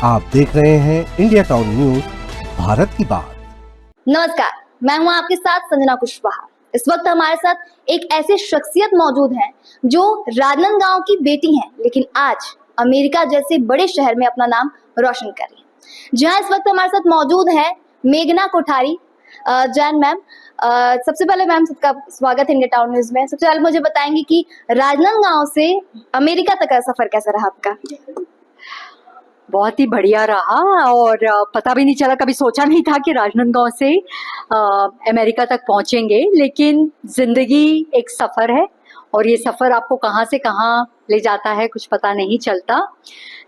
आप देख रहे हैं इंडिया टाउन न्यूज, भारत की बात। नमस्कार, मैं हूं आपके साथ संजना कुशवाहा। इस वक्त हमारे साथ एक ऐसे शख्सियत मौजूद हैं जो राजनांदगांव की बेटी हैं, लेकिन आज अमेरिका जैसे बड़े शहर में अपना नाम रोशन कर रही हैं। जहां इस वक्त हमारे साथ मौजूद है मेघना कोठारी जैन मैम। सबसे पहले मैम सबका स्वागत है इंडिया टाउन न्यूज में। सबसे पहले मुझे बताएंगे कि राजनांदगांव से अमेरिका तक का सफर कैसा रहा आपका? बहुत ही बढ़िया रहा और पता भी नहीं चला, कभी सोचा नहीं था कि राजनांदगांव से अमेरिका तक पहुंचेंगे। लेकिन जिंदगी एक सफ़र है और ये सफ़र आपको कहाँ से कहाँ ले जाता है कुछ पता नहीं चलता।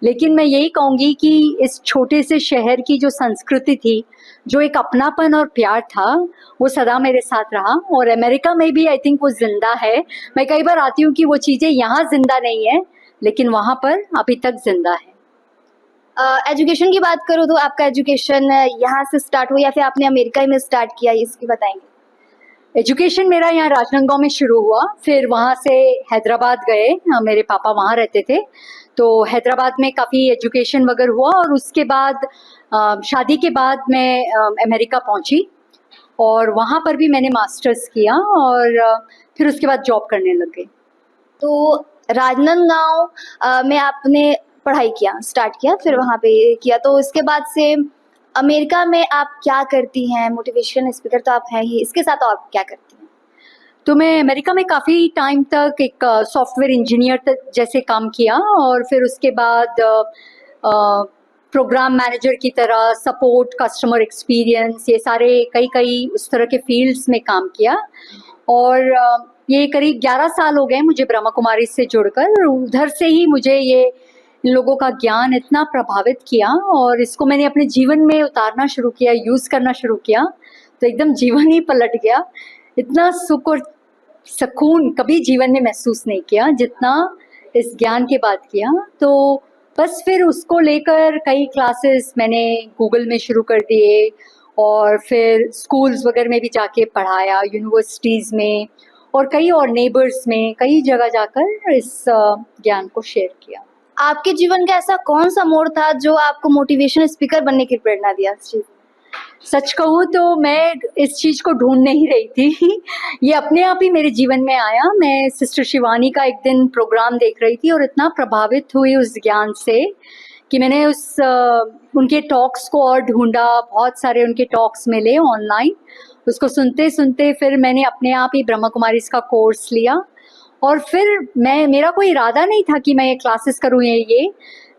लेकिन मैं यही कहूँगी कि इस छोटे से शहर की जो संस्कृति थी, जो एक अपनापन और प्यार था, वो सदा मेरे साथ रहा। और अमेरिका में भी आई थिंक वो जिंदा है। मैं कई बार आती हूँ कि वो चीज़ें यहाँ जिंदा नहीं है, लेकिन वहाँ पर अभी तक जिंदा है। एजुकेशन की बात करूँ तो आपका एजुकेशन यहाँ से स्टार्ट हुआ या फिर आपने अमेरिका में स्टार्ट किया, इसकी बताएंगे? एजुकेशन मेरा यहाँ राजनांदगांव में शुरू हुआ, फिर वहाँ से हैदराबाद गए। मेरे पापा वहाँ रहते थे, तो हैदराबाद में काफ़ी एजुकेशन वगैरह हुआ। और उसके बाद शादी के बाद मैं अमेरिका पहुँची और वहाँ पर भी मैंने मास्टर्स किया और फिर उसके बाद जॉब करने लग गई। तो राजनांदगांव में आपने पढ़ाई किया, स्टार्ट किया, फिर वहाँ पे किया, तो इसके बाद से अमेरिका में आप क्या करती हैं? मोटिवेशन स्पीकर तो आप हैं ही, इसके साथ और क्या करती हैं? तो मैं अमेरिका में काफ़ी टाइम तक एक सॉफ्टवेयर इंजीनियर जैसे काम किया और फिर उसके बाद प्रोग्राम मैनेजर की तरह सपोर्ट, कस्टमर एक्सपीरियंस, ये सारे कई उस तरह के फील्ड्स में काम किया। और ये करीब 11 साल हो गए मुझे ब्रह्मा कुमारी से जुड़कर। उधर से ही मुझे ये इन लोगों का ज्ञान इतना प्रभावित किया और इसको मैंने अपने जीवन में उतारना शुरू किया, यूज़ करना शुरू किया, तो एकदम जीवन ही पलट गया। इतना सुख और सुकून कभी जीवन में महसूस नहीं किया जितना इस ज्ञान के बाद किया। तो बस फिर उसको लेकर कई क्लासेस मैंने गूगल में शुरू कर दिए और फिर स्कूल्स वगैरह में भी जाके पढ़ाया, यूनिवर्सिटीज़ में और कई और नेबर्स में, कई जगह जाकर इस ज्ञान को शेयर किया। आपके जीवन का ऐसा कौन सा मोड़ था जो आपको मोटिवेशन स्पीकर बनने की प्रेरणा दिया? सच कहूँ तो मैं इस चीज़ को ढूंढ नहीं रही थी ये अपने आप ही मेरे जीवन में आया। मैं सिस्टर शिवानी का एक दिन प्रोग्राम देख रही थी और इतना प्रभावित हुई उस ज्ञान से कि मैंने उनके टॉक्स को और ढूंढा। बहुत सारे उनके टॉक्स मिले ऑनलाइन, उसको सुनते सुनते फिर मैंने अपने आप ही ब्रह्मा कुमारीज का कोर्स लिया। और फिर मेरा कोई इरादा नहीं था कि मैं ये क्लासेस करूँ ये,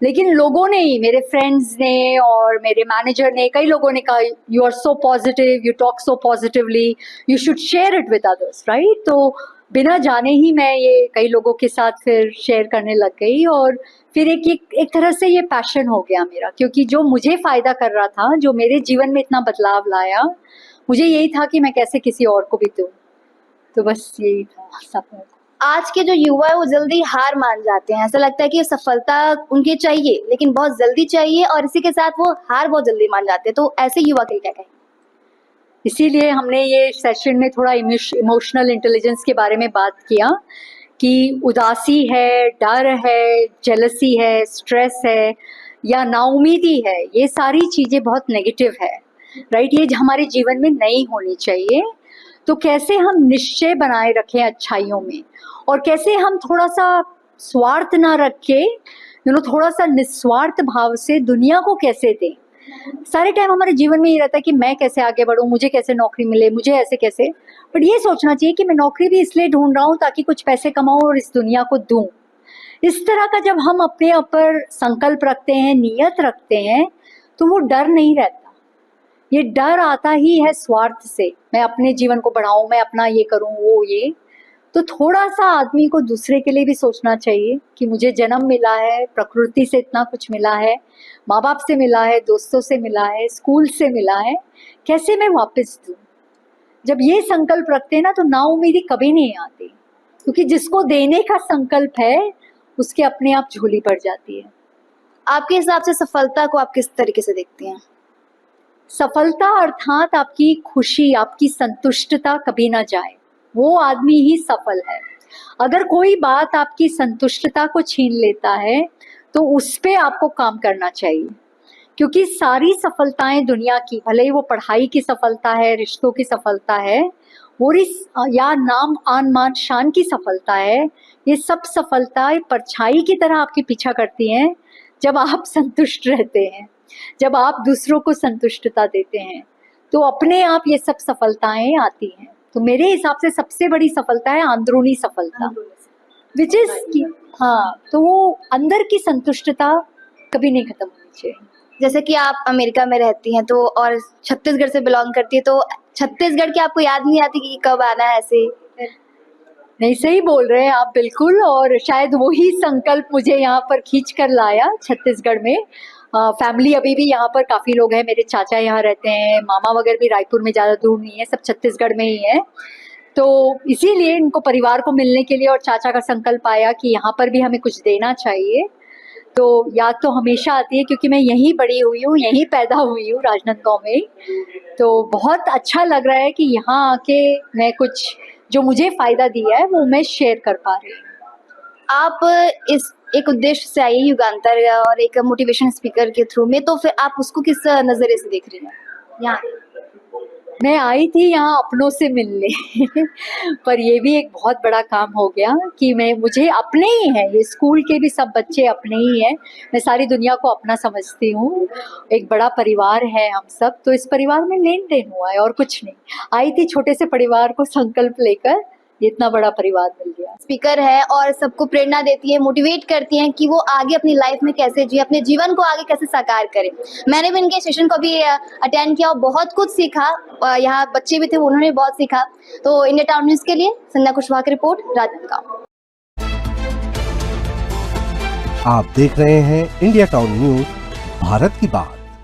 लेकिन लोगों ने ही, मेरे फ्रेंड्स ने और मेरे मैनेजर ने, कई लोगों ने कहा you are so positive, you talk so positively, you should share it with others, right. तो बिना जाने ही मैं ये कई लोगों के साथ फिर शेयर करने लग गई और फिर एक तरह से ये पैशन हो गया मेरा, क्योंकि जो मुझे फ़ायदा कर रहा था, जो मेरे जीवन में इतना बदलाव लाया, मुझे यही था कि मैं कैसे किसी और को भी दूँ। तो बस यही था सफर। आज के जो युवा है वो जल्दी हार मान जाते हैं, ऐसा लगता है कि सफलता उनके चाहिए लेकिन बहुत जल्दी चाहिए और इसी के साथ वो हार बहुत जल्दी मान जाते हैं। तो ऐसे युवा के लिए क्या कहें? इसीलिए हमने ये सेशन में थोड़ा इमोशनल इंटेलिजेंस के बारे में बात किया कि उदासी है, डर है, जेलसी है, स्ट्रेस है या नाउमीदी है, ये सारी चीज़ें बहुत नेगेटिव है, राइट। ये हमारे जीवन में नहीं होनी चाहिए। तो कैसे हम निश्चय बनाए रखें अच्छाइयों में और कैसे हम थोड़ा सा स्वार्थ ना रख के थोड़ा सा निस्वार्थ भाव से दुनिया को कैसे दें। सारे टाइम हमारे जीवन में ये रहता है कि मैं कैसे आगे बढ़ूं, मुझे कैसे नौकरी मिले, मुझे ऐसे कैसे, बट ये सोचना चाहिए कि मैं नौकरी भी इसलिए ढूंढ रहा हूँ ताकि कुछ पैसे कमाऊं और इस दुनिया को दूं। इस तरह का जब हम अपने ऊपर संकल्प रखते हैं, नियत रखते हैं, तो वो डर नहीं रहता। ये डर आता ही है स्वार्थ से, मैं अपने जीवन को बढ़ाऊं, मैं अपना ये करूं, वो ये। तो थोड़ा सा आदमी को दूसरे के लिए भी सोचना चाहिए कि मुझे जन्म मिला है, प्रकृति से इतना कुछ मिला है, माँ बाप से मिला है, दोस्तों से मिला है, स्कूल से मिला है, कैसे मैं वापस दूं। जब ये संकल्प रखते हैं ना, तो नाउम्मीदी कभी नहीं आती, क्योंकि जिसको देने का संकल्प है उसके अपने आप झोली पड़ जाती है। आपके हिसाब से सफलता को आप किस तरीके से देखती हैं? सफलता अर्थात आपकी खुशी, आपकी संतुष्टता कभी ना जाए, वो आदमी ही सफल है। अगर कोई बात आपकी संतुष्टता को छीन लेता है तो उस पे आपको काम करना चाहिए। क्योंकि सारी सफलताएं दुनिया की, भले ही वो पढ़ाई की सफलता है, रिश्तों की सफलता है, और इस या नाम आन मान शान की सफलता है, ये सब सफलताएं परछाई की तरह आपके पीछा करती हैं जब आप संतुष्ट रहते हैं, जब आप दूसरों को संतुष्टता देते हैं, तो अपने आप ये सब सफलताएं आती हैं। तो मेरे हिसाब से सबसे बड़ी सफलता है अंदरूनी सफलता, विच इज, हाँ, तो वो अंदर की संतुष्टता कभी नहीं खत्म होनी चाहिए। जैसे कि आप अमेरिका में रहती हैं तो और छत्तीसगढ़ से बिलोंग करती है, तो छत्तीसगढ़ की आपको याद नहीं आती कि कब आना है ऐसे? नहीं, सही बोल रहे हैं आप बिल्कुल, और शायद वही संकल्प मुझे यहाँ पर खींच कर लाया छत्तीसगढ़ में। फैमिली अभी भी यहाँ पर काफ़ी लोग हैं, मेरे चाचा यहाँ रहते हैं, मामा वगैरह भी रायपुर में, ज़्यादा दूर नहीं है, सब छत्तीसगढ़ में ही है। तो इसीलिए इनको परिवार को मिलने के लिए और चाचा का संकल्प आया कि यहाँ पर भी हमें कुछ देना चाहिए। तो याद तो हमेशा आती है क्योंकि मैं यहीं बड़ी हुई हूँ, यहीं पैदा हुई हूँ राजनांदगांव में। तो बहुत अच्छा लग रहा है कि यहाँ आके मैं कुछ जो मुझे फ़ायदा दिया है वो मैं शेयर कर पा रही हूँ। आप इस एक उद्देश्य से आई युगांतर और एक मोटिवेशन स्पीकर के थ्रू में, तो फिर आप उसको किस नज़रिए से देख रही हैं? यहाँ मैं आई थी यहाँ अपनों से मिलने पर ये भी एक बहुत बड़ा काम हो गया कि मुझे अपने ही हैं, ये स्कूल के भी सब बच्चे अपने ही हैं, मैं सारी दुनिया को अपना समझती हूँ। एक बड़ा परिवार है हम सब, तो इस परिवार में लेन देन हुआ है और कुछ नहीं। आई थी छोटे से परिवार को संकल्प लेकर, इतना बड़ा परिवार मिल गया। स्पीकर है और सबको प्रेरणा देती है, मोटिवेट करती हैं कि वो आगे अपनी लाइफ में कैसे जिए, अपने जीवन को आगे कैसे साकार करें। मैंने भी इनके सेशन को भी अटेंड किया और बहुत कुछ सीखा। यहाँ बच्चे भी थे, उन्होंने बहुत सीखा। तो इंडिया टाउन न्यूज़ के लिए संजना कुशवाहा की रिपोर्ट, राजनांदगांव। आप देख रहे हैं इंडिया टाउन न्यूज, भारत की बात।